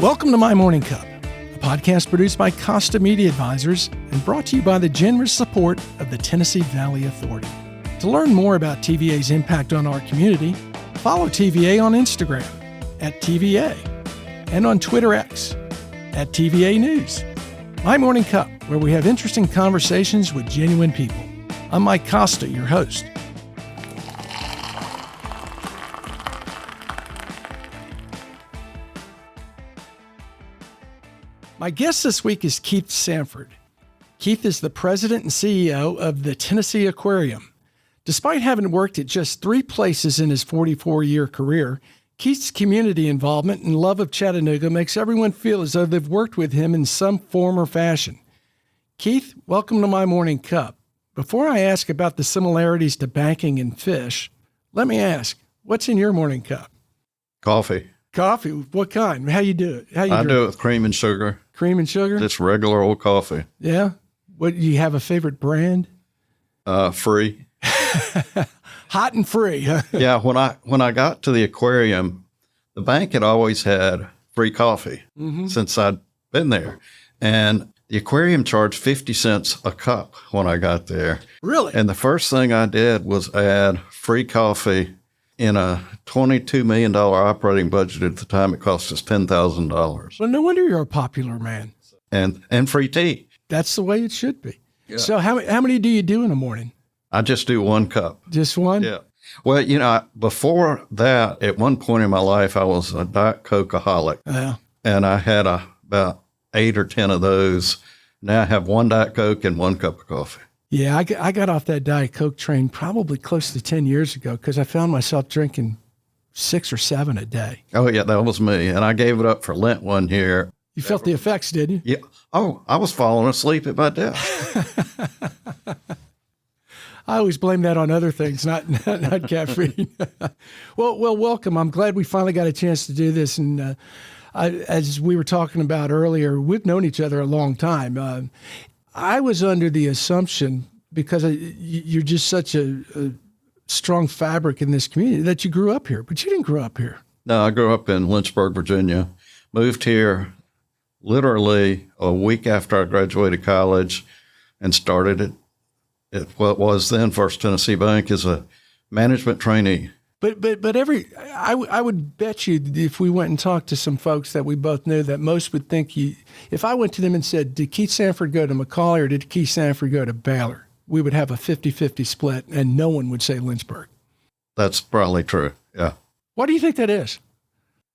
Welcome to My Morning Cup, a podcast produced by Costa Media Advisors and brought to you by the generous support of the Tennessee Valley Authority. To learn more about TVA's impact on our community, follow TVA on Instagram at TVA and on Twitter X at TVA News. My Morning Cup, where we have interesting conversations with genuine people. I'm Mike Costa, your host. My guest this week is Keith Sanford. Keith is the president and CEO of the Tennessee Aquarium. Despite having worked at just 3 places in his 44-year career, Keith's community involvement and love of Chattanooga makes everyone feel as though they've worked with him in some form or fashion. Keith, welcome to My Morning Cup. Before I ask about the similarities to banking and fish, let me ask, what's in your morning cup? Coffee. Coffee? What kind? How you do it? How you I do it with cream and sugar. Cream and sugar? Just regular old coffee. Yeah? What, you have a favorite brand? Free. Hot and free, huh? Yeah, when I got to the aquarium, the bank had always had free coffee since I'd been there. And the aquarium charged 50 cents a cup when I got there. Really? And the first thing I did was add free coffee in a $22 million operating budget. At the time, it cost us $10,000. Well, no wonder you're a popular man. And free tea. That's the way it should be. Yeah. So how many do you do in a morning? I just do 1 cup. Just one? Yeah. Well, before that, at one point in my life, I was a Diet Coke-aholic. Yeah. And I had about 8 or 10 of those. Now I have 1 Diet Coke and 1 cup of coffee. Yeah, I got off that Diet Coke train probably close to 10 years ago because I found myself drinking 6 or 7 a day. Oh, yeah, that was me. And I gave it up for Lent one year. You felt the effects, didn't you? Yeah. Oh, I was falling asleep at my desk. I always blame that on other things, not caffeine. Well, welcome. I'm glad we finally got a chance to do this. And as we were talking about earlier, we've known each other a long time. I was under the assumption, because you're just such a strong fabric in this community, that you grew up here, but you didn't grow up here. No, I grew up in Lynchburg, Virginia. Moved here literally a week after I graduated college and started at what was then First Tennessee Bank as a management trainee. But I would bet you if we went and talked to some folks that we both knew, that most would think if I went to them and said, did Keith Sanford go to McCallie or did Keith Sanford go to Baylor? We would have a 50-50 split and no one would say Lynchburg. That's probably true. Yeah. Why do you think that is?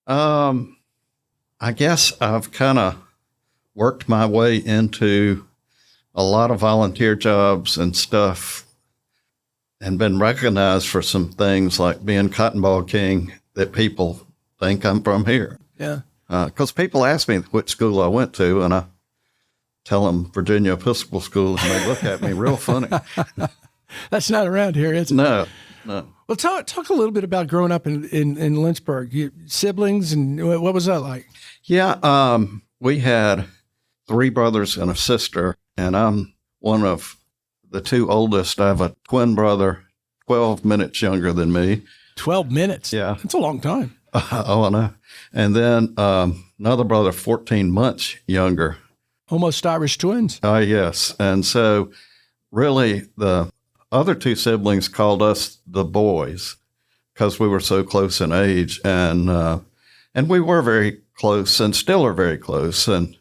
I guess I've kind of worked my way into a lot of volunteer jobs and stuff and been recognized for some things like being Cotton Ball King that people think I'm from here. Yeah. Because people ask me which school I went to, and I tell them Virginia Episcopal School, and they look at me real funny. That's not around here, is it? No. Well, talk a little bit about growing up in Lynchburg. Your siblings, and what was that like? Yeah, we had 3 brothers and a sister, and I'm one of the 2 oldest. I have a twin brother, 12 minutes younger than me. 12 minutes? Yeah. That's a long time. Oh, I know. And then another brother, 14 months younger. Almost Irish twins. Yes. And so really the other 2 siblings called us the boys because we were so close in age. And we were very close and still are very close. And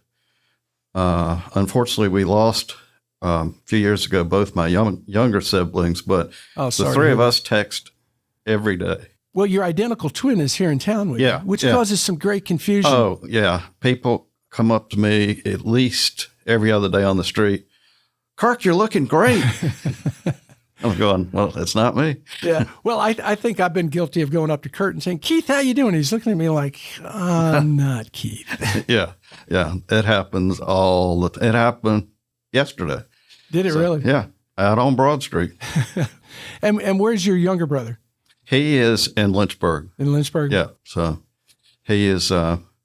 unfortunately, we lost a few years ago both my younger siblings, but the 3 of us text every day. Well, your identical twin is here in town with you, which causes some great confusion. Oh, yeah. People come up to me at least every other day on the street. Kirk, you're looking great. I'm going, well, it's not me. Yeah. Well, I think I've been guilty of going up to Kurt and saying, Keith, how you doing? He's looking at me like, not Keith. Yeah. It happens it happened yesterday. Did it really? Yeah. Out on Broad Street. And where's your younger brother? He is in Lynchburg. In Lynchburg? Yeah. So he is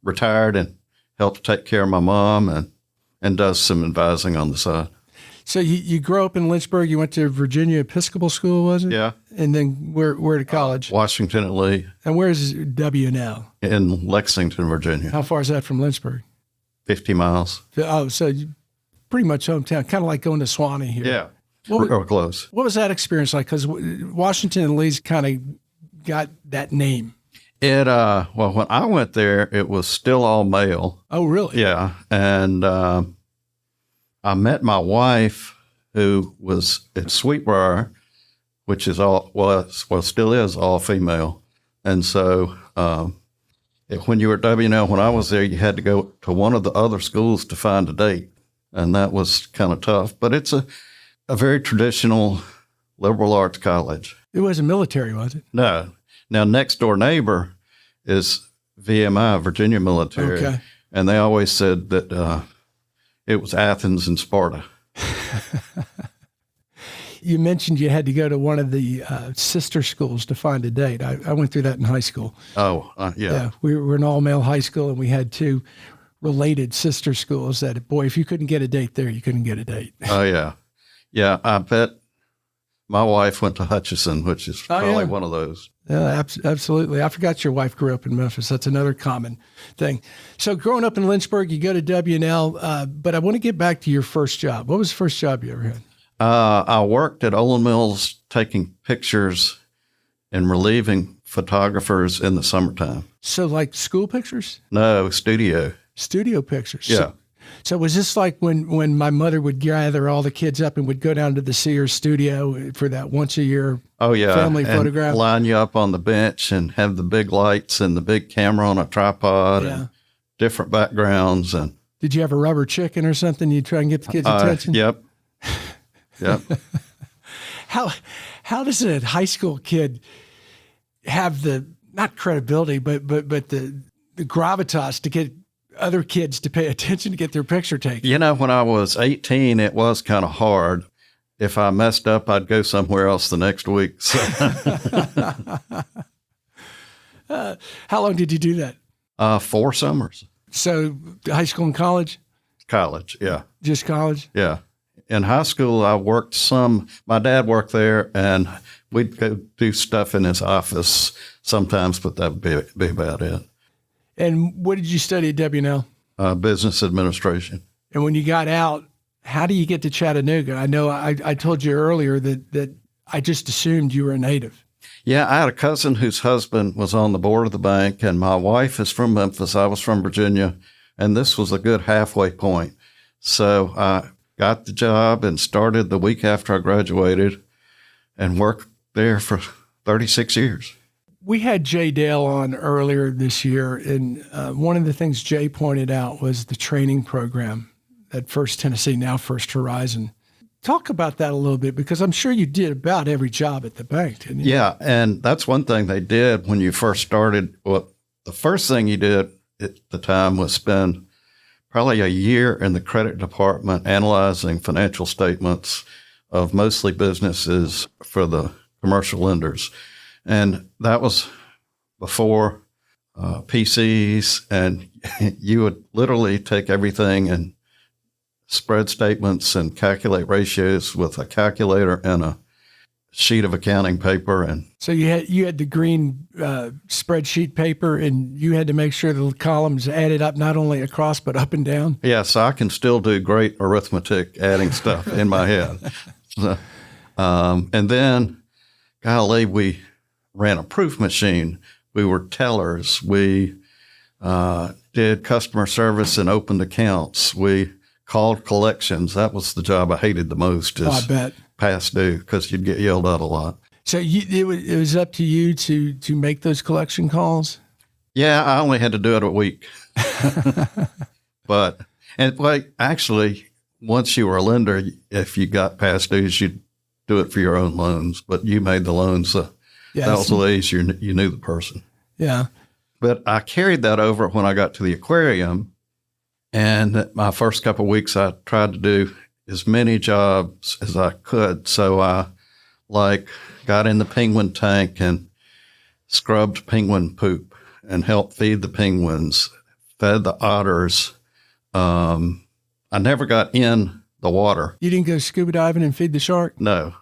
retired and helps take care of my mom and does some advising on the side. So you grew up in Lynchburg. You went to Virginia Episcopal School, was it? Yeah. And then where to college? Washington and Lee And where's W&L? in Lexington, Virginia. How far is that from Lynchburg? 50 miles. Oh, so you pretty much hometown, kind of like going to Swanee here. Yeah. What, Close. what was that experience like? Because Washington and Lee's kind of got that name. Well, when I went there, it was still all male. Oh, really? Yeah. And I met my wife, who was at Sweetbriar, which is still is all female. And so when you were at W&L, when I was there, you had to go to one of the other schools to find a date. And that was kind of tough. But it's a very traditional liberal arts college. It wasn't military, was it? No. Now, next door neighbor is VMI, Virginia Military. Okay. And they always said that it was Athens and Sparta. You mentioned you had to go to one of the sister schools to find a date. I went through that in high school. Oh, yeah. We were an all-male high school, and we had two related sister schools that, boy, if you couldn't get a date there, you couldn't get a date. Oh, yeah. Yeah, I bet my wife went to Hutchinson, which is probably one of those. Yeah, absolutely. I forgot your wife grew up in Memphis. That's another common thing. So growing up in Lynchburg, you go to W&L, but I want to get back to your first job. What was the first job you ever had? I worked at Olin Mills taking pictures and relieving photographers in the summertime. So like school pictures? No, studio. Studio pictures. Yeah. So was this like when my mother would gather all the kids up and would go down to the Sears studio for that once a year family photograph? Line you up on the bench and have the big lights and the big camera on a tripod and different backgrounds. And did you have a rubber chicken or something? You try and get the kids' attention? Yep. Yep. How does a high school kid have the not credibility but the gravitas to get other kids to pay attention to get their picture taken? You know, when I was 18, it was kind of hard. If I messed up, I'd go somewhere else the next week. So. How long did you do that? 4 summers. So high school and college? College, yeah. Just college? Yeah. In high school, I worked some. My dad worked there, and we'd go do stuff in his office sometimes, but that would be about it. And what did you study at W&L? Business administration. And when you got out, how do you get to Chattanooga? I know I told you earlier that I just assumed you were a native. Yeah, I had a cousin whose husband was on the board of the bank, and my wife is from Memphis. I was from Virginia, and this was a good halfway point. So I got the job and started the week after I graduated and worked there for 36 years. We had Jay Dale on earlier this year, and one of the things Jay pointed out was the training program at First Tennessee, now First Horizon. Talk about that a little bit, because I'm sure you did about every job at the bank, didn't you? Yeah, and that's one thing they did when you first started. Well, the first thing you did at the time was spend probably a year in the credit department analyzing financial statements of mostly businesses for the commercial lenders. And that was before PCs, and you would literally take everything and spread statements and calculate ratios with a calculator and a sheet of accounting paper. And so you had the green spreadsheet paper, and you had to make sure the columns added up not only across but up and down. Yeah, so I can still do great arithmetic, adding stuff in my head. So, and then, golly, we ran a proof machine. We were tellers. We did customer service and opened accounts. We called collections. That was the job I hated the most. I bet. Past due, because you'd get yelled at a lot. So it was up to you to make those collection calls? Yeah, I only had to do it a week. Actually, once you were a lender, if you got past dues, you'd do it for your own loans. But you made the loans. That was the ways you knew the person. Yeah. But I carried that over when I got to the aquarium. And my first couple of weeks, I tried to do as many jobs as I could. So I got in the penguin tank and scrubbed penguin poop and helped feed the penguins, fed the otters. I never got in the water. You didn't go scuba diving and feed the shark? No.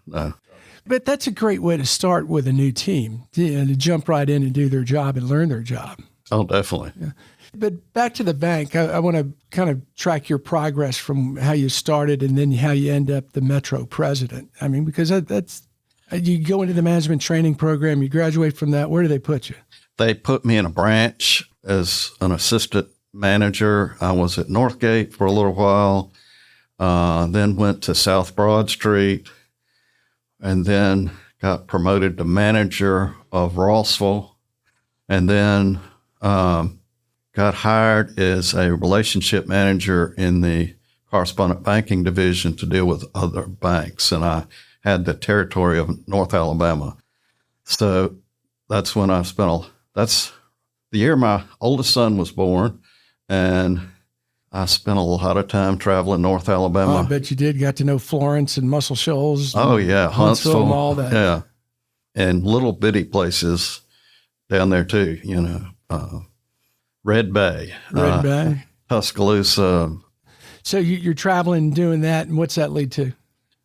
But that's a great way to start with a new team, to jump right in and do their job and learn their job. Oh, definitely. Yeah. But back to the bank, I want to kind of track your progress from how you started and then how you end up the Metro president. I mean, because that's, you go into the management training program, you graduate from that. Where do they put you? They put me in a branch as an assistant manager. I was at Northgate for a little while, then went to South Broad Street, and then got promoted to manager of Rossville, and then got hired as a relationship manager in the correspondent banking division to deal with other banks. And I had the territory of North Alabama. So that's when I that's the year my oldest son was born. And I spent a lot of time traveling North Alabama. Oh, I bet you did. Got to know Florence and Muscle Shoals. Oh, yeah. Huntsville and all that. Yeah. And little bitty places down there, too, Red Bay. Tuscaloosa. So you're traveling doing that, and what's that lead to?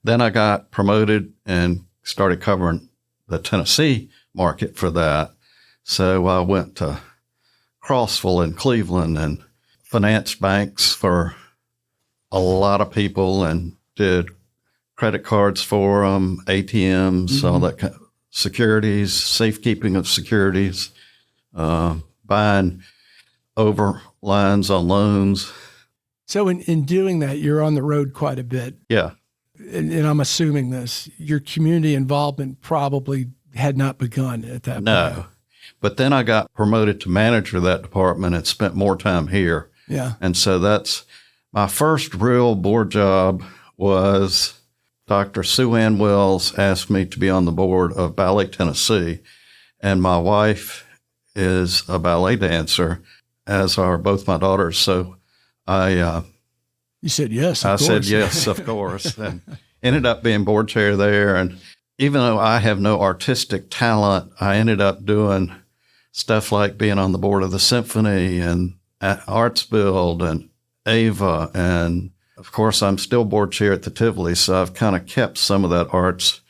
Then I got promoted and started covering the Tennessee market for that. So I went to Crossville and Cleveland and financed banks for a lot of people and did credit cards for them, ATMs, all that kind of securities, safekeeping of securities, buying overlines on loans. So in doing that, you're on the road quite a bit. Yeah. And I'm assuming your community involvement probably had not begun at that point. No. But then I got promoted to manager of that department and spent more time here. Yeah. And so that's my first real board job was Dr. Sue Ann Wells asked me to be on the board of Ballet Tennessee. And my wife is a ballet dancer, as are both my daughters. So you said yes, I said yes, of course, and ended up being board chair there. And even though I have no artistic talent, I ended up doing stuff like being on the board of the symphony and Arts Build and Ava. And of course, I'm still board chair at the Tivoli. So I've kind of kept some of that arts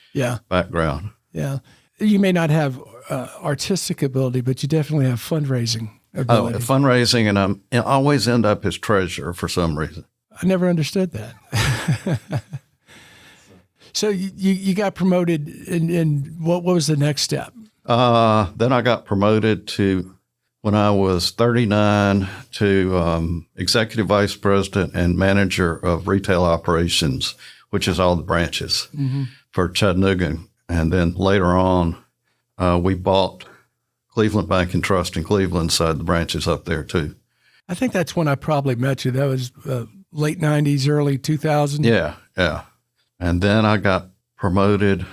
background. Yeah. You may not have artistic ability, but you definitely have fundraising ability. Oh, fundraising, and I always end up as treasurer for some reason. I never understood that. So you got promoted, and what was the next step? Then I got promoted to, when I was 39, to executive vice president and manager of retail operations, which is all the branches for Chattanooga. And then later on, we bought Cleveland Bank and Trust in Cleveland, so I had the branches up there too. I think that's when I probably met you. That was late 90s, early 2000. Yeah. And then I got promoted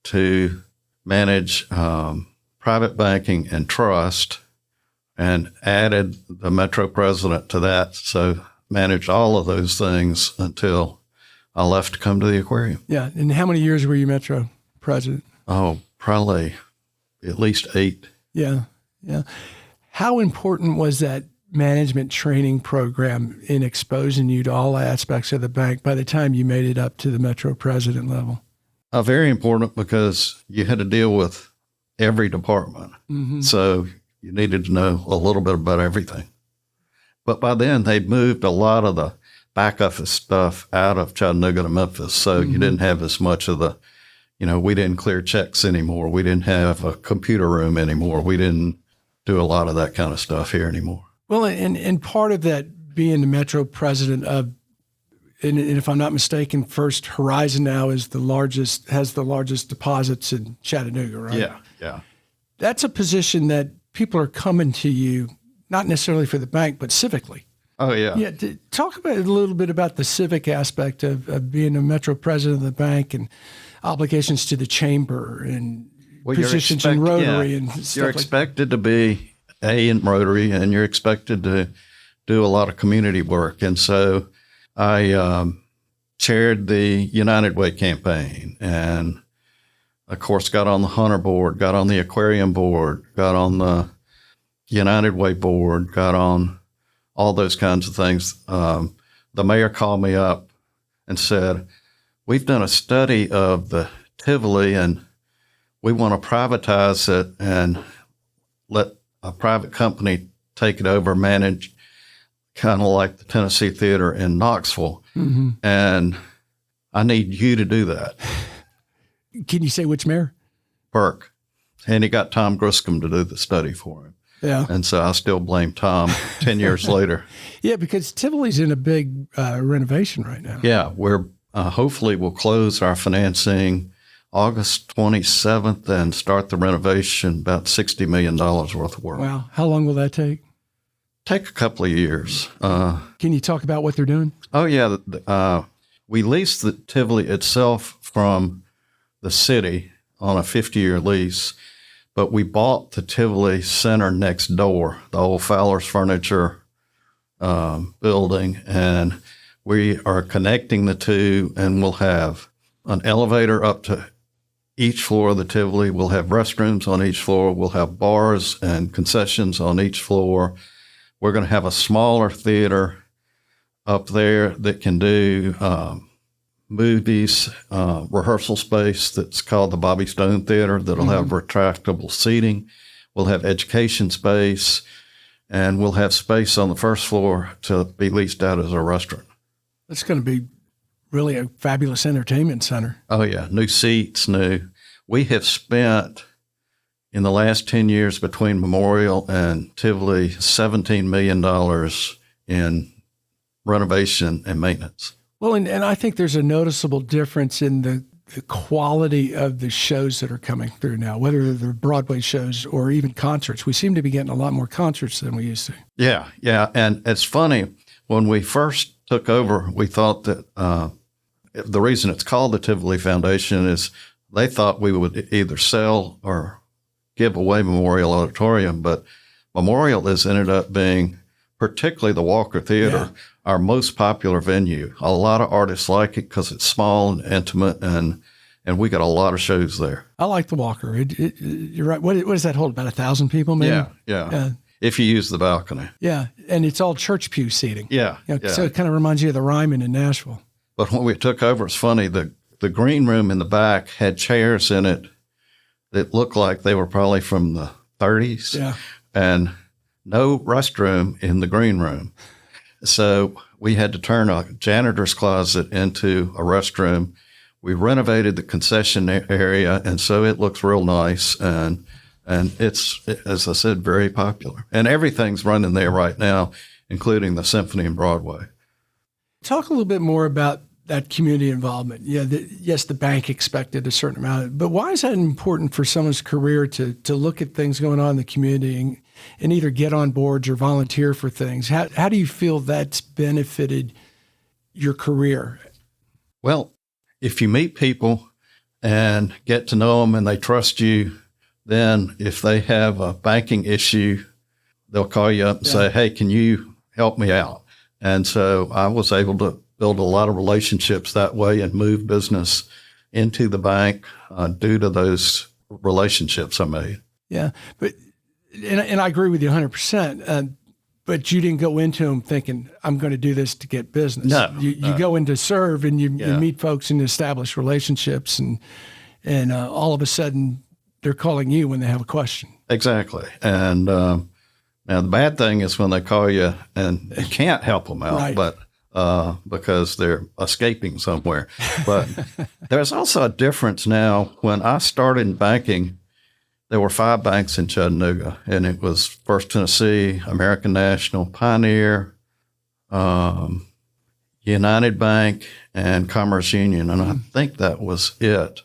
to manage private banking and trust and added the Metro president to that. So managed all of those things until I left to come to the aquarium. Yeah. And how many years were you Metro president? Oh, probably at least 8. Yeah. How important was that management training program in exposing you to all aspects of the bank by the time you made it up to the Metro president level? Very important, because you had to deal with every department. So you needed to know a little bit about everything. But by then, they'd moved a lot of the back office stuff out of Chattanooga to Memphis. So you didn't have as much of the, we didn't clear checks anymore. We didn't have a computer room anymore. We didn't do a lot of that kind of stuff here anymore. Well, and part of that being the Metro president of, and if I'm not mistaken, First Horizon now has the largest deposits in Chattanooga, right? Yeah. That's a position that people are coming to you, not necessarily for the bank, but civically. Oh, yeah. Yeah. Talk about a little bit about the civic aspect of being a Metro president of the bank and obligations to the chamber and positions in Rotary and stuff. You're expected to be in Rotary, and you're expected to do a lot of community work. And so I chaired the United Way campaign, and of course got on the Hunter board, got on the Aquarium board, got on the United Way board, got on all those kinds of things. The mayor called me up and said, "We've done a study of the Tivoli, and we want to privatize it and let a private company take it over, manage, kind of like the Tennessee Theater in Knoxville. Mm-hmm. And I need you to do that. Can you say which mayor? Burke. And he got Tom Griscom to do the study for him. Yeah. And so I still blame Tom 10 years later. Yeah, because Tivoli's in a big renovation right now. Yeah, we're hopefully we'll close our financing August 27th and start the renovation, about $60 million worth of work. Wow. How long will that take? Take a couple of years. Can you talk about what they're doing? Oh, yeah. We leased the Tivoli itself from the city on a 50-year lease, but we bought the Tivoli Center next door, the old Fowler's Furniture building, and we are connecting the two, and we'll have an elevator up to each floor of the Tivoli. We'll have restrooms on each floor. We'll have bars and concessions on each floor. We're going to have a smaller theater up there that can do movies, rehearsal space that's called the Bobby Stone Theater that'll have retractable seating. We'll have education space, and we'll have space on the first floor to be leased out as a restaurant. That's going to be really a fabulous entertainment center. Oh, yeah. New seats, new. We have spent, in the last 10 years between Memorial and Tivoli, $17 million in renovation and maintenance. Well, and I think there's a noticeable difference in the quality of the shows that are coming through now, whether they're Broadway shows or even concerts. We seem to be getting a lot more concerts than we used to. Yeah, yeah. And it's funny, when we first took over, we thought that the reason it's called the Tivoli Foundation is they thought we would either sell or give away Memorial Auditorium, but Memorial has ended up being, particularly the Walker Theater, our most popular venue. A lot of artists like it because it's small and intimate, and we got a lot of shows there. I like the Walker. You're right. What does that hold? About 1,000 people, maybe? Yeah. If you use the balcony. Yeah, and it's all church pew seating. Yeah. So it kind of reminds you of the Ryman in Nashville. But when we took over, it's funny, the green room in the back had chairs in it that looked like they were probably from the 30s. Yeah. And no restroom in the green room. So we had to turn a janitor's closet into a restroom. We renovated the concession area, and so it looks real nice. And it's, as I said, very popular. And everything's running there right now, including the symphony and Broadway. Talk a little bit more about that community involvement. Yeah, yes, the bank expected a certain amount, but why is that important for someone's career to look at things going on in the community and either get on boards or volunteer for things? How do you feel that's benefited your career? Well, if you meet people and get to know them and they trust you, then if they have a banking issue, they'll call you up and say, hey, can you help me out? And so I was able to build a lot of relationships that way and move business into the bank due to those relationships I made. Yeah, and I agree with you 100%. But you didn't go into them thinking, I'm going to do this to get business. No. You go in to serve, and you meet folks and establish relationships, and all of a sudden they're calling you when they have a question. Exactly. And now the bad thing is when they call you and you can't help them out, Right. but because they're escaping somewhere. But there's also a difference now. When I started in banking, there were 5 banks in Chattanooga, and it was First Tennessee, American National, Pioneer, United Bank, and Commerce Union. And I think that was it.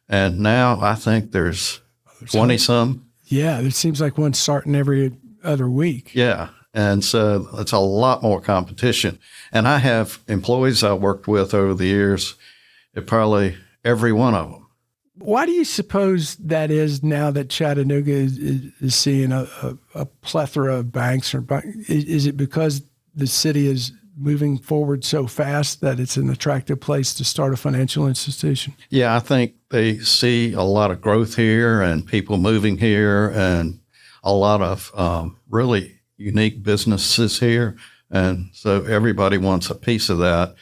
And now I think there's 20-some. Yeah, it seems like one's starting every other week. Yeah. And so it's a lot more competition. And I have employees I worked with over the years at probably every one of them. Why do you suppose that is now that Chattanooga is seeing a plethora of banks? Is it because the city is moving forward so fast that it's an attractive place to start a financial institution? Yeah, I think they see a lot of growth here and people moving here and a lot of really unique businesses here. And so everybody wants a piece of that.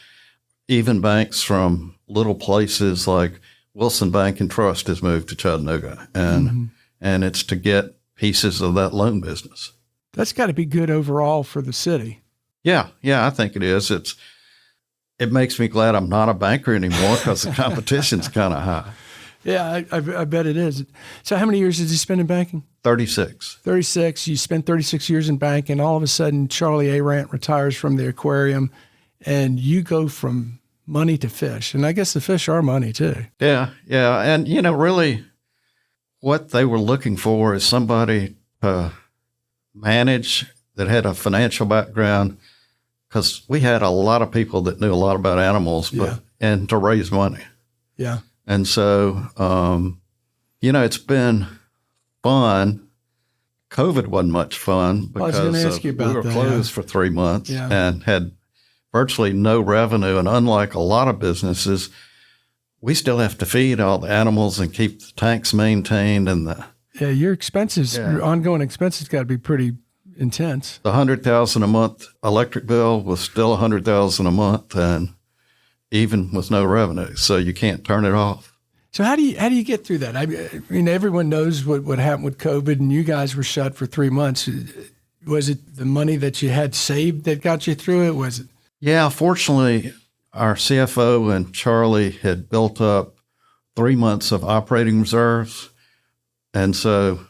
Even banks from little places like Wilson Bank and Trust has moved to Chattanooga, and it's to get pieces of that loan business. That's got to be good overall for the city. Yeah, I think it is. It makes me glad I'm not a banker anymore because the competition's kind of high. Yeah, I bet it is. So how many years did you spend in banking? 36. 36. You spent 36 years in banking. All of a sudden, Charlie Arant retires from the aquarium, and you go from money to fish. And I guess the fish are money too. Yeah. And, really what they were looking for is somebody to manage that had a financial background, because we had a lot of people that knew a lot about animals, and to raise money. Yeah. And so, it's been fun. COVID wasn't much fun because we were closed for 3 months and had virtually no revenue. And unlike a lot of businesses, we still have to feed all the animals and keep the tanks maintained. And your expenses, your ongoing expenses got to be pretty intense. The $100,000 a month electric bill was still $100,000 a month, and even with no revenue, so you can't turn it off. So how do you get through that? I mean, everyone knows what happened with COVID, and you guys were shut for 3 months. Was it the money that you had saved that got you through it? Was it? Yeah, fortunately, our CFO and Charlie had built up 3 months of operating reserves, and so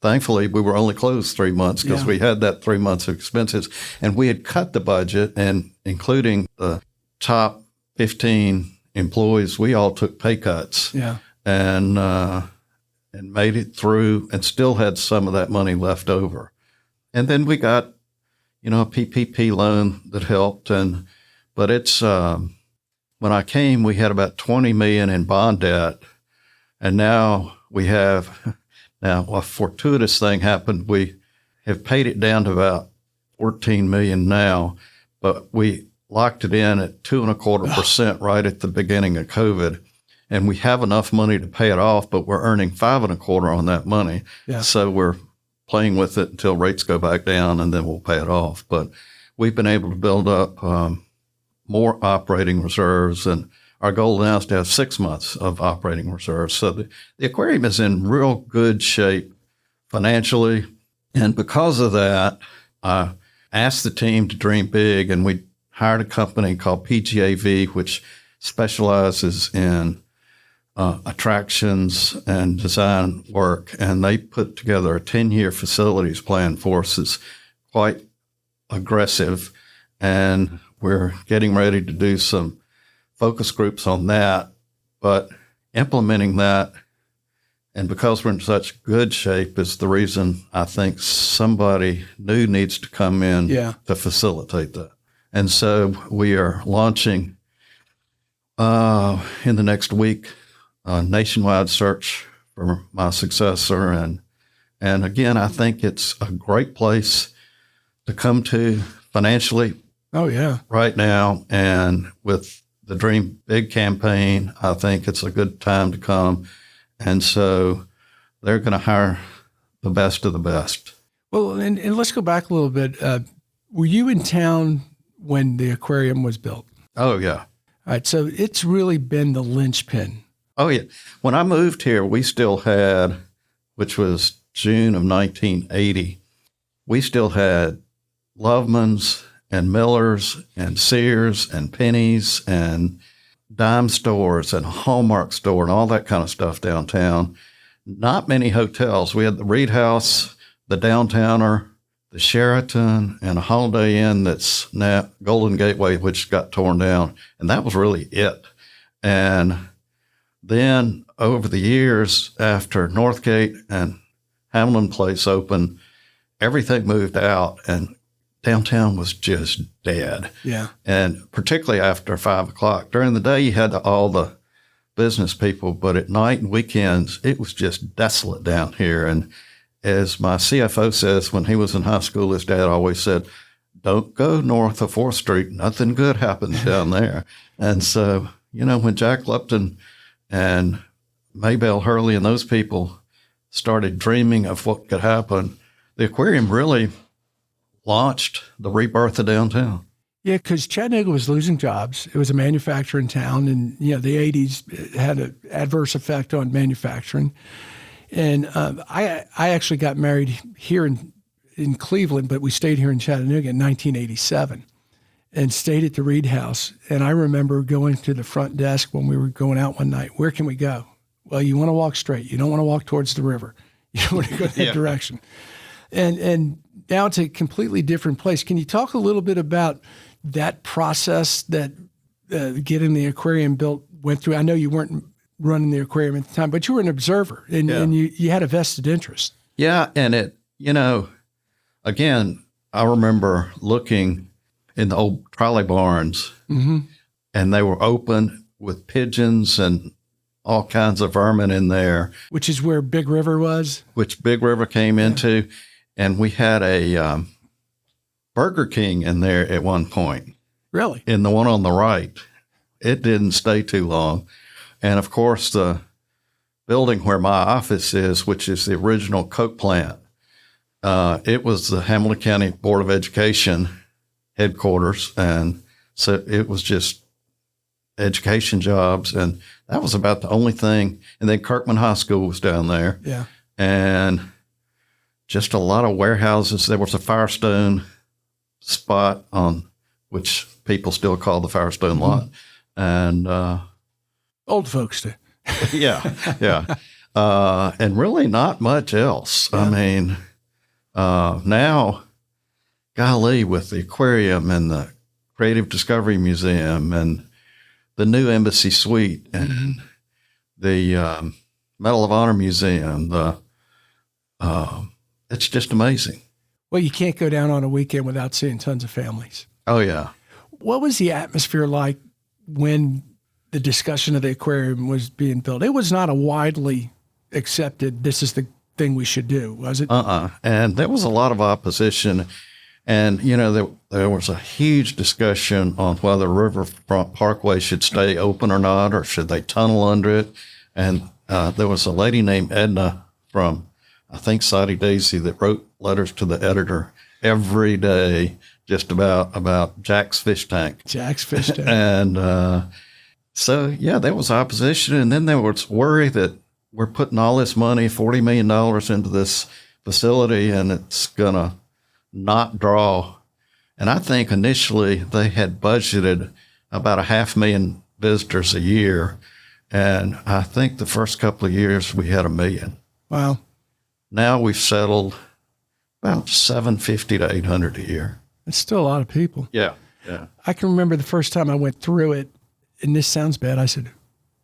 thankfully we were only closed 3 months because we had that 3 months of expenses, and we had cut the budget, and including the top 15 employees, we all took pay cuts and made it through and still had some of that money left over. And then we got, a PPP loan that helped. But it's, when I came, we had about $20 million in bond debt. And now we have, a fortuitous thing happened. We have paid it down to about $14 million now, but we locked it in at 2.25% right at the beginning of COVID. And we have enough money to pay it off, but we're earning 5.25% on that money. Yeah. So we're playing with it until rates go back down, and then we'll pay it off. But we've been able to build up more operating reserves, and our goal now is to have 6 months of operating reserves. So the aquarium is in real good shape financially. And because of that, I asked the team to dream big, and we hired a company called PGAV, which specializes in attractions and design work. And they put together a 10-year facilities plan for us. It's quite aggressive. And we're getting ready to do some focus groups on that. But implementing that, and because we're in such good shape, is the reason I think somebody new needs to come in to facilitate that. And so we are launching in the next week a nationwide search for my successor. And again, I think it's a great place to come to financially. Oh, yeah. Right now. And with the Dream Big campaign, I think it's a good time to come. And so they're going to hire the best of the best. Well, and let's go back a little bit. Were you in town when the aquarium was built? Oh, yeah. All right. So it's really been the linchpin. Oh, yeah. When I moved here, we still had, which was June of 1980, we still had Loveman's and Miller's and Sears and Penny's and dime stores and Hallmark store and all that kind of stuff downtown. Not many hotels. We had the Reed House, the Downtowner, the Sheraton, and a Holiday Inn that's now Golden Gateway, which got torn down. And that was really it. And then over the years, after Northgate and Hamlin Place opened, everything moved out and downtown was just dead. Yeah. And particularly after 5 o'clock. During the day, you had all the business people, but at night and weekends, it was just desolate down here. And as my CFO says, when he was in high school, his dad always said, don't go north of 4th Street. Nothing good happens down there. And so, when Jack Lupton and Maybelle Hurley and those people started dreaming of what could happen, the aquarium really launched the rebirth of downtown. Yeah, because Chattanooga was losing jobs. It was a manufacturing town, and the '80s had an adverse effect on manufacturing. And I actually got married here in Cleveland, but we stayed here in Chattanooga in 1987 and stayed at the Reed House. And I remember going to the front desk when we were going out one night. Where can we go? Well, you want to walk straight. You don't want to walk towards the river. You want to go that direction. And now it's a completely different place. Can you talk a little bit about that process that getting the aquarium built went through? I know you weren't running the aquarium at the time, but you were an observer and you had a vested interest. Yeah. And it, again, I remember looking in the old trolley barns and they were open with pigeons and all kinds of vermin in there. Which is where Big River was? Which Big River came into. And we had a Burger King in there at one point. Really? In the one on the right. It didn't stay too long. And of course, the building where my office is, which is the original Coke plant, it was the Hamilton County Board of Education headquarters. And so it was just education jobs. And that was about the only thing. And then Kirkman High School was down there. Yeah. And just a lot of warehouses. There was a Firestone spot on which people still call the Firestone lot. And old folks do. yeah. And really not much else. Yeah. I mean, now, golly, with the aquarium and the Creative Discovery Museum and the new Embassy Suite and the Medal of Honor Museum, it's just amazing. Well, you can't go down on a weekend without seeing tons of families. Oh, yeah. What was the atmosphere like when the discussion of the aquarium was being built? It was not a widely accepted, this is the thing we should do, was it? And there was a lot of opposition. And, there was a huge discussion on whether Riverfront Parkway should stay open or not, or should they tunnel under it. And there was a lady named Edna from, I think, Saudi Daisy, that wrote letters to the editor every day just about Jack's fish tank. Jack's fish tank. And so, there was opposition. And then there was worry that we're putting all this money, $40 million into this facility, and it's going to not draw. And I think initially they had budgeted about 500,000 visitors a year. And I think the first couple of years we had 1 million. Wow. Now we've settled about 750 to 800 a year. It's still a lot of people. Yeah. I can remember the first time I went through it, and this sounds bad, I said,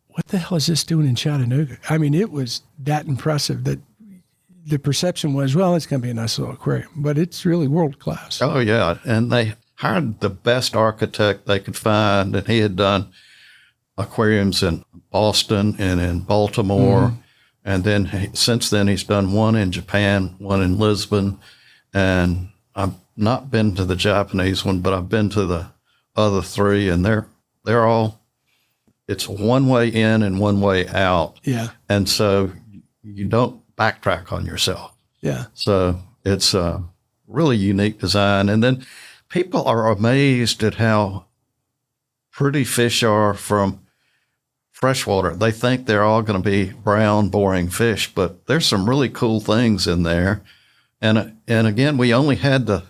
what the hell is this doing in Chattanooga? I mean, it was that impressive that the perception was, well, it's going to be a nice little aquarium, but it's really world class. Oh, yeah. And they hired the best architect they could find, and he had done aquariums in Boston and in Baltimore. And then since then, he's done one in Japan, one in Lisbon. And I've not been to the Japanese one, but I've been to the other three, and they're all, it's one way in and one way out. Yeah. And so you don't backtrack on yourself. Yeah. So it's a really unique design. And then people are amazed at how pretty fish are from freshwater. They think they're all going to be brown, boring fish, but there's some really cool things in there. And again, we only had the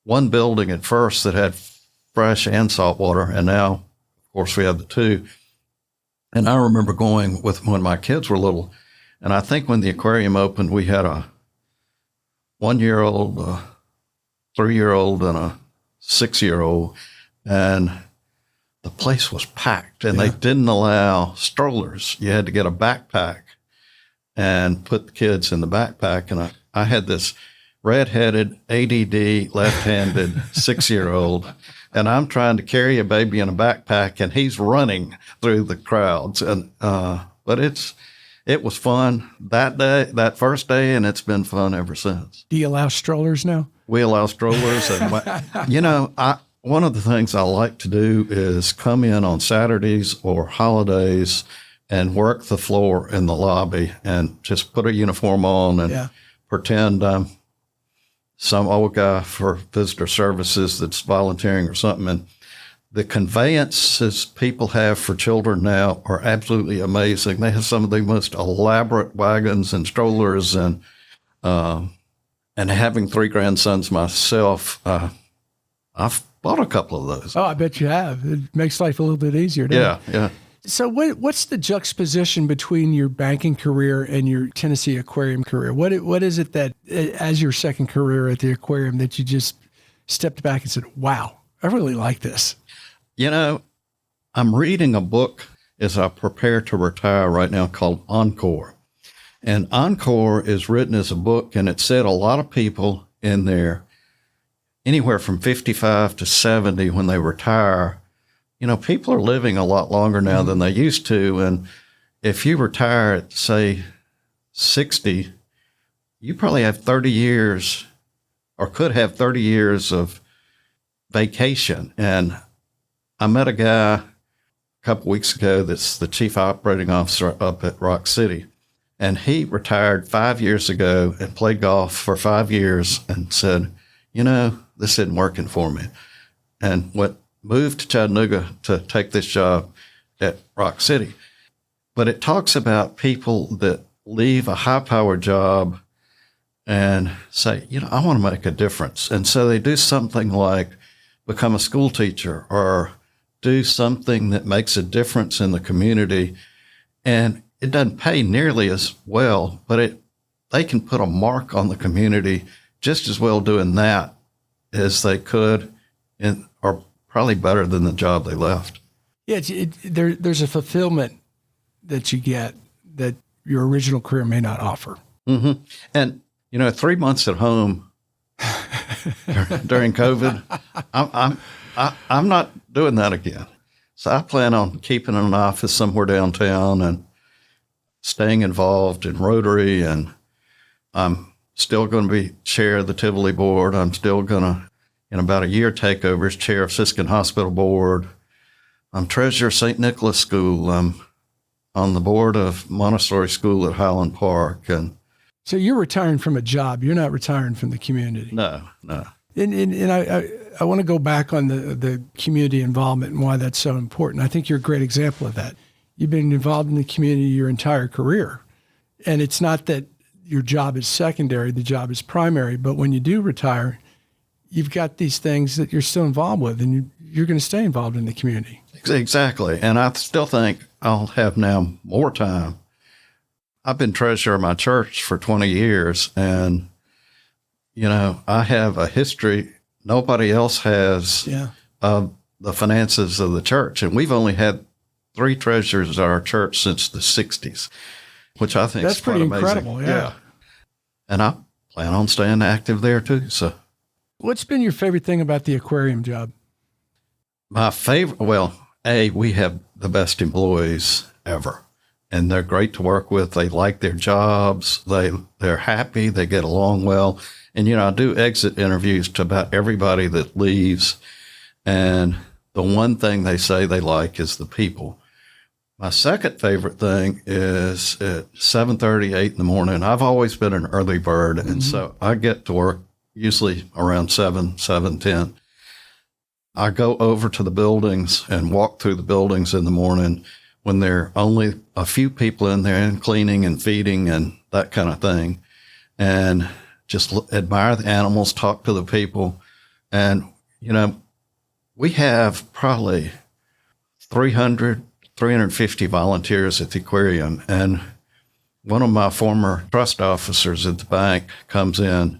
one building at first that had fresh and salt water, and now, of course, we have the two. And I remember going with when my kids were little, and I think when the aquarium opened, we had a 1-year-old, a 3-year-old, and a 6-year-old, and the place was packed, and they didn't allow strollers. You had to get a backpack and put the kids in the backpack. And I had this redheaded, ADD, left-handed 6-year-old, and I'm trying to carry a baby in a backpack, and he's running through the crowds. And but it was fun that day, that first day, and it's been fun ever since. Do you allow strollers now? We allow strollers, and one of the things I like to do is come in on Saturdays or holidays and work the floor in the lobby and just put a uniform on and pretend I'm some old guy for visitor services that's volunteering or something. And the conveyances people have for children now are absolutely amazing. They have some of the most elaborate wagons and strollers, and having 3 grandsons myself, I've bought a couple of those. Oh, I bet you have. It makes life a little bit easier, doesn't it? Yeah. So what's the juxtaposition between your banking career and your Tennessee aquarium career? What is it that, as your second career at the aquarium, that you just stepped back and said, wow, I really like this? You know, I'm reading a book as I prepare to retire right now called Encore. And Encore is written as a book, and it said a lot of people in there, anywhere from 55 to 70 when they retire, you know, people are living a lot longer now than they used to. And if you retire at, say, 60, you probably have 30 years or could have 30 years of vacation. And I met a guy a couple weeks ago that's the chief operating officer up at Rock City. And he retired 5 years ago and played golf for 5 years and said, you know, this isn't working for me. And moved to Chattanooga to take this job at Rock City. But it talks about people that leave a high-powered job and say, you know, I want to make a difference. And so they do something like become a school teacher or do something that makes a difference in the community. And it doesn't pay nearly as well, but they can put a mark on the community just as well doing that as they could, or probably better than the job they left. Yeah, there's a fulfillment that you get that your original career may not offer. Mm-hmm. And, you know, 3 months at home during COVID, I'm not doing that again. So I plan on keeping an office somewhere downtown and staying involved in Rotary, and I'm still going to be chair of the Tivoli board. I'm still going to, in about a year, take over as chair of Siskin Hospital Board. I'm treasurer of St. Nicholas School. I'm on the board of Montessori School at Highland Park. And so you're retiring from a job. You're not retiring from the community. No. And I want to go back on the community involvement and why that's so important. I think you're a great example of that. You've been involved in the community your entire career. And it's not that your job is secondary, the job is primary, but when you do retire, you've got these things that you're still involved with, and you're going to stay involved in the community. Exactly. And I still think I'll have now more time. I've been treasurer of my church for 20 years, and, you know, I have a history nobody else has of the finances of the church. And we've only had 3 treasurers at our church since the 60s, which I think that's is quite pretty amazing. Incredible. Yeah. And I plan on staying active there too. So what's been your favorite thing about the aquarium job? My favorite, we have the best employees ever, and they're great to work with. They like their jobs. They're happy. They get along well. And, you know, I do exit interviews to about everybody that leaves. And the one thing they say they like is the people. My second favorite thing is at 7:30, 8 in the morning. I've always been an early bird. And so I get to work usually around 7:10. I go over to the buildings and walk through the buildings in the morning when there are only a few people in there and cleaning and feeding and that kind of thing. And just admire the animals, talk to the people. And, you know, we have probably 350 volunteers at the aquarium. And one of my former trust officers at the bank comes in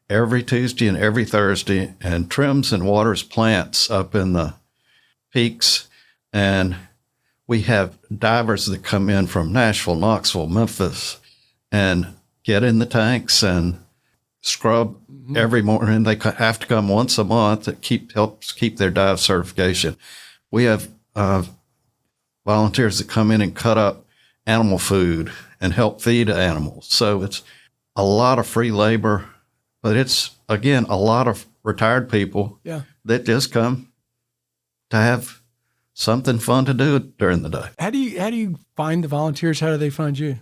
every Tuesday and every Thursday and trims and waters plants up in the peaks. And we have divers that come in from Nashville, Knoxville, Memphis, and get in the tanks and scrub every morning. They have to come once a month. That helps keep their dive certification. We have volunteers that come in and cut up animal food and help feed animals. So it's a lot of free labor, but it's, again, a lot of retired people that just come to have something fun to do during the day. How do you find the volunteers? How do they find you?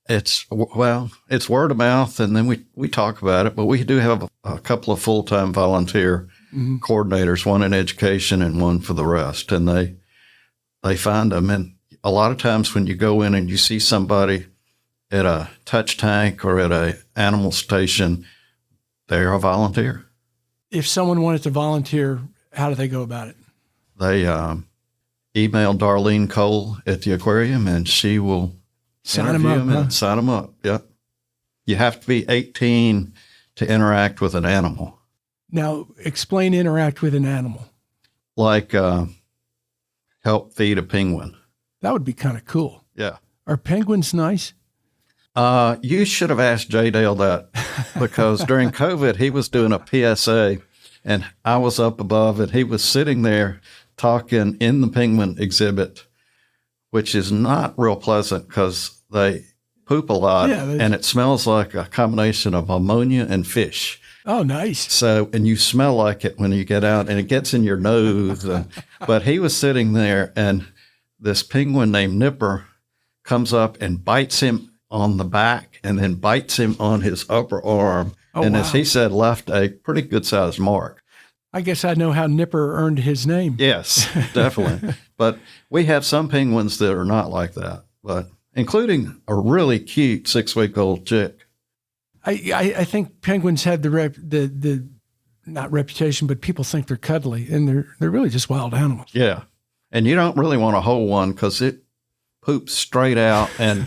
It's word of mouth, and then we talk about it. But we do have a couple of full-time volunteer coordinators, one in education and one for the rest, and they find them. And a lot of times when you go in and you see somebody at a touch tank or at a animal station, they're a volunteer. If someone wanted to volunteer, how do they go about it? They email Darlene Cole at the aquarium, and she will sign them up. And sign them up. Yep. You have to be 18 to interact with an animal. Now, explain interact with an animal. Like help feed a penguin. That would be kind of cool. Yeah. Are penguins nice? You should have asked J. Dale that, because during COVID, he was doing a PSA, and I was up above, and he was sitting there talking in the penguin exhibit, which is not real pleasant because they poop a lot, and it smells like a combination of ammonia and fish. Oh, nice. So, and you smell like it when you get out, and it gets in your nose. But he was sitting there, and this penguin named Nipper comes up and bites him on the back and then bites him on his upper arm. Oh, and wow. as he said, left a pretty good-sized mark. I guess I know how Nipper earned his name. Yes, definitely. But we have some penguins that are not like that, but including a really cute 6-week-old chick. I think penguins have the not reputation, but people think they're cuddly, and they're really just wild animals. Yeah. And you don't really want to hold one because it poops straight out, and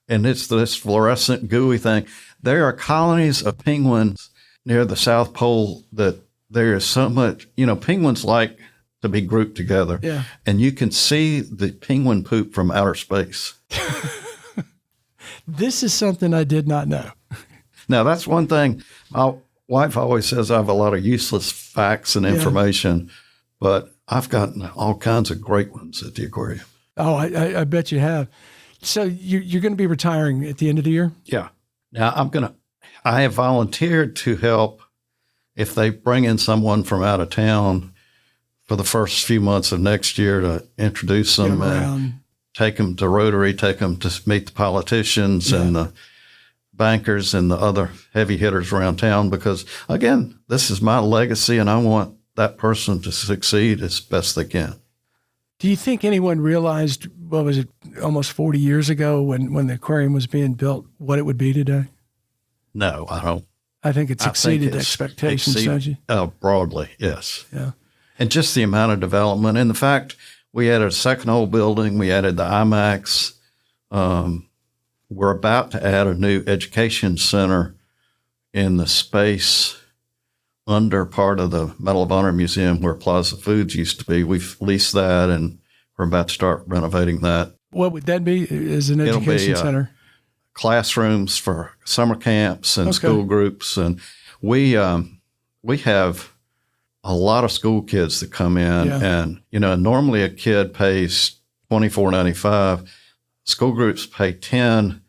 it's this fluorescent gooey thing. There are colonies of penguins near the South Pole that there is so much, penguins like to be grouped together. Yeah. And you can see the penguin poop from outer space. This is something I did not know. Now, that's one thing. My wife always says I have a lot of useless facts and information, but I've gotten all kinds of great ones at the aquarium. Oh, I bet you have. So you're going to be retiring at the end of the year? Yeah. Now I have volunteered to help if they bring in someone from out of town for the first few months of next year to introduce them and take them to Rotary, take them to meet the politicians and the bankers and the other heavy hitters around town. Because again, this is my legacy, and I want that person to succeed as best they can. Do you think anyone realized, what was it, almost 40 years ago when the aquarium was being built, what it would be today? No, I don't. I think it's exceeded expectations, don't you? Broadly, yes. Yeah. And just the amount of development and the fact we added a second old building, we added the IMAX. We're about to add a new education center in the space under part of the Medal of Honor Museum where Plaza Foods used to be. We've leased that, and we're about to start renovating that. What would that be as an education center? Classrooms for summer camps and school groups. And we have a lot of school kids that come in, and, normally a kid pays $24.95. School groups pay $10,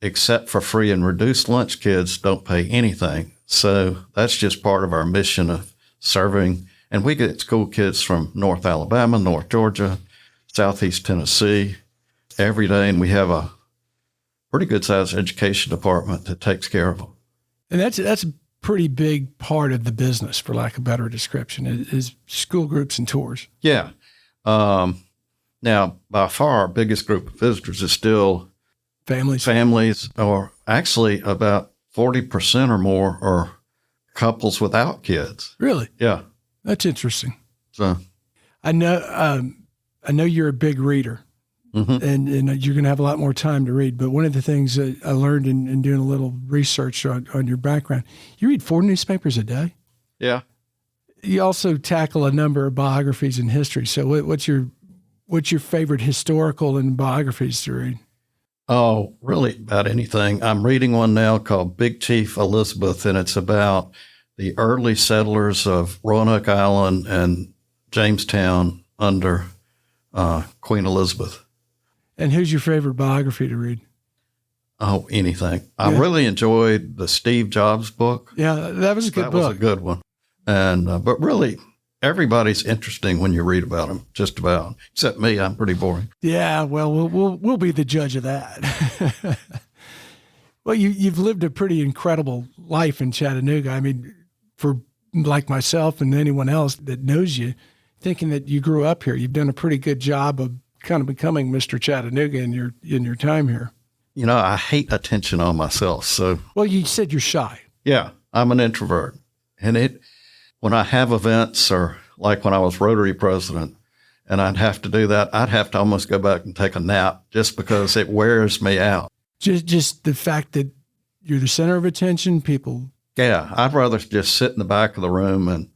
except for free and reduced lunch. Kids don't pay anything. So that's just part of our mission of serving. And we get school kids from North Alabama, North Georgia, Southeast Tennessee every day. And we have a pretty good sized education department that takes care of them. And that's a pretty big part of the business, for lack of a better description, is school groups and tours. Yeah. Now, by far, our biggest group of visitors is still families, or actually about 40% or more are couples without kids. Really? Yeah. That's interesting. So I know you're a big reader, and you're going to have a lot more time to read. But one of the things that I learned in doing a little research on your background, you read 4 newspapers a day? Yeah. You also tackle a number of biographies and history. So what's your favorite historical and biographies to read? Oh, really about anything. I'm reading one now called Big Chief Elizabeth, and it's about the early settlers of Roanoke Island and Jamestown under Queen Elizabeth. And who's your favorite biography to read? Oh, anything. I really enjoyed the Steve Jobs book. Yeah, that was a good book. That was a good one. And but really everybody's interesting when you read about them, just about. Except me, I'm pretty boring. Yeah, well, we'll be the judge of that. Well, you've lived a pretty incredible life in Chattanooga. I mean, for like myself and anyone else that knows you, thinking that you grew up here, you've done a pretty good job of kind of becoming Mr. Chattanooga in your time here. You know, I hate attention on myself. So, well, you said you're shy. Yeah, I'm an introvert. And when I have events, or like when I was Rotary president, and I'd have to do that, I'd have to almost go back and take a nap just because it wears me out. Just the fact that you're the center of attention, people. Yeah, I'd rather just sit in the back of the room and.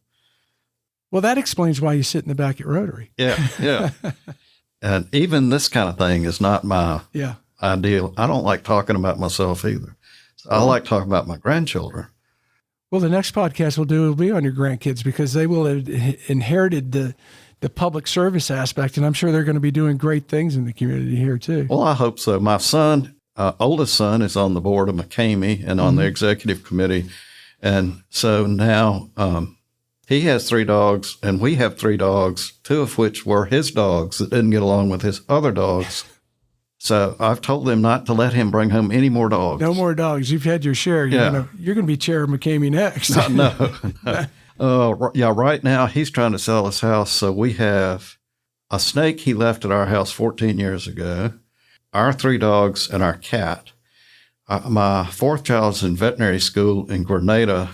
Well, that explains why you sit in the back at Rotary. Yeah. And even this kind of thing is not my ideal. I don't like talking about myself either. So I like talking about my grandchildren. Well, the next podcast we'll do will be on your grandkids, because they will have inherited the public service aspect, and I'm sure they're going to be doing great things in the community here too. Well, I hope so. My son, oldest son, is on the board of McCamey and on the executive committee. And so now he has 3 dogs, and we have 3 dogs, 2 of which were his dogs that didn't get along with his other dogs. So I've told them not to let him bring home any more dogs. No more dogs. You've had your share. You're going to be chair of McCamey next. No. Right now he's trying to sell his house. So we have a snake he left at our house 14 years ago, our 3 dogs, and our cat. My 4th child's in veterinary school in Grenada,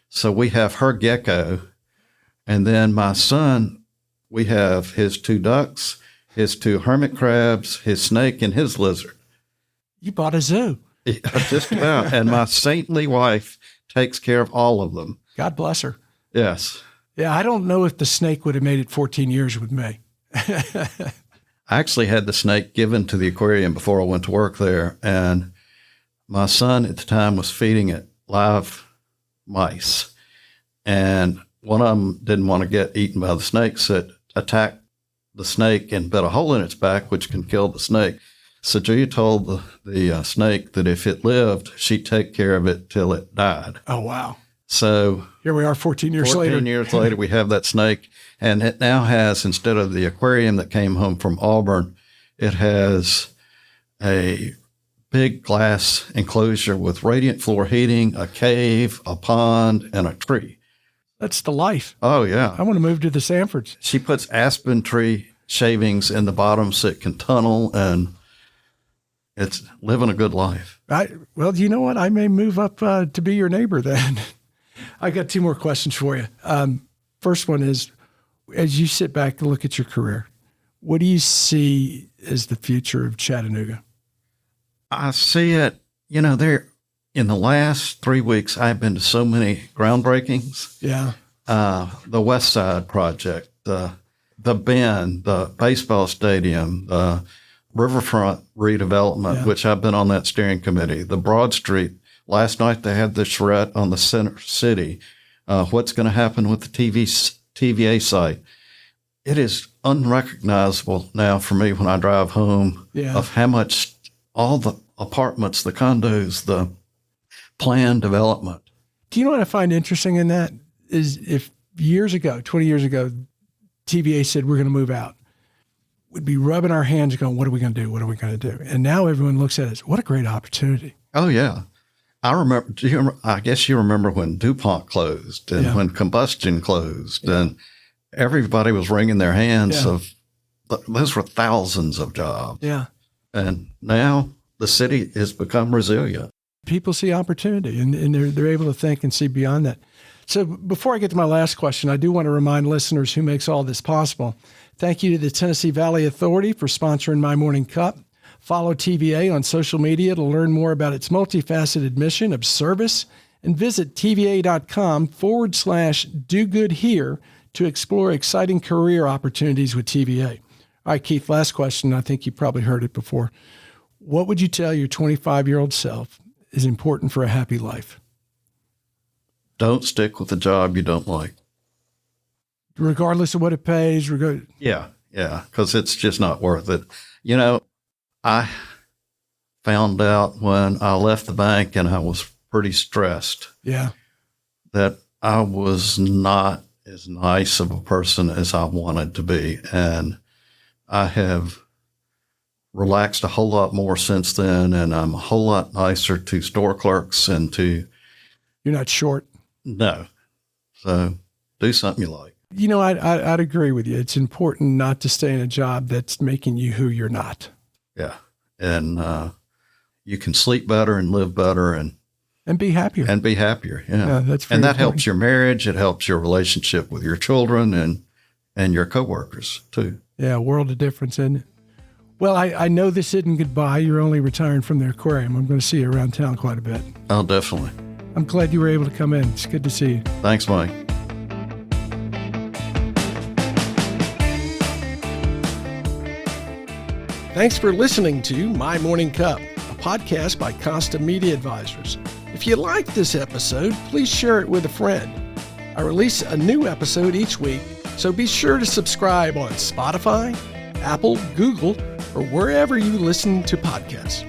so we have her gecko. And then my son, we have his 2 ducks, his 2 hermit crabs, his snake, and his lizard. You bought a zoo. Yeah, just about. And my saintly wife takes care of all of them. God bless her. Yes. Yeah, I don't know if the snake would have made it 14 years with me. I actually had the snake given to the aquarium before I went to work there. And my son at the time was feeding it live mice. And one of them didn't want to get eaten by the snakes that attacked the snake and bit a hole in its back, which can kill the snake. So Julia told the snake that if it lived, she'd take care of it till it died. Oh, wow. So here we are 14 years later. 14 years later, we have that snake. And it now has, instead of the aquarium that came home from Auburn, it has a big glass enclosure with radiant floor heating, a cave, a pond, and a tree. That's the life. Oh, yeah. I want to move to the Sanfords. She puts aspen tree shavings in the bottom so it can tunnel, and it's living a good life. Well, you know what? I may move up to be your neighbor then. I got 2 more questions for you. First one is, as you sit back and look at your career, what do you see as the future of Chattanooga? I see it, there. In the last 3 weeks, I've been to so many groundbreakings. Yeah. The West Side Project, the Bend, the baseball stadium, the riverfront redevelopment, which I've been on that steering committee, the Broad Street. Last night they had the charrette on the center city. What's going to happen with the TVA site? It is unrecognizable now for me when I drive home of how much all the apartments, the condos, the planned development. Do you know what I find interesting in that is if 20 years ago, TVA said we're going to move out, we'd be rubbing our hands going, what are we going to do? What are we going to do? And now everyone looks at it as, what a great opportunity. Oh, yeah. I remember, I guess you remember when DuPont closed and when combustion closed and everybody was wringing their hands those were thousands of jobs. Yeah. And now the city has become resilient. People see opportunity and they're able to think and see beyond that. So before I get to my last question, I do want to remind listeners who makes all this possible. Thank you to the Tennessee Valley Authority for sponsoring My Morning Cup. Follow TVA on social media to learn more about its multifaceted mission of service, and visit TVA.com/do-good-here to explore exciting career opportunities with TVA. All right, Keith, last question. I think you probably heard it before. What would you tell your 25-year-old self is important for a happy life? Don't stick with a job you don't like. Regardless of what it pays? Yeah, because it's just not worth it. I found out when I left the bank and I was pretty stressed. Yeah. That I was not as nice of a person as I wanted to be. And I have relaxed a whole lot more since then, and I'm a whole lot nicer to store clerks and to... You're not short? No. So do something you like. You know, I'd agree with you. It's important not to stay in a job that's making you who you're not. Yeah. And you can sleep better and live better and be happier. And be happier. Yeah. That's and that important. helps your marriage. It helps your relationship with your children and your coworkers too. Yeah, a world of difference, isn't it? Well, I know this isn't goodbye. You're only retiring from the aquarium. I'm going to see you around town quite a bit. Oh, definitely. I'm glad you were able to come in. It's good to see you. Thanks, Mike. Thanks for listening to My Morning Cup, a podcast by Costa Media Advisors. If you liked this episode, please share it with a friend. I release a new episode each week, so be sure to subscribe on Spotify, Apple, Google, or wherever you listen to podcasts.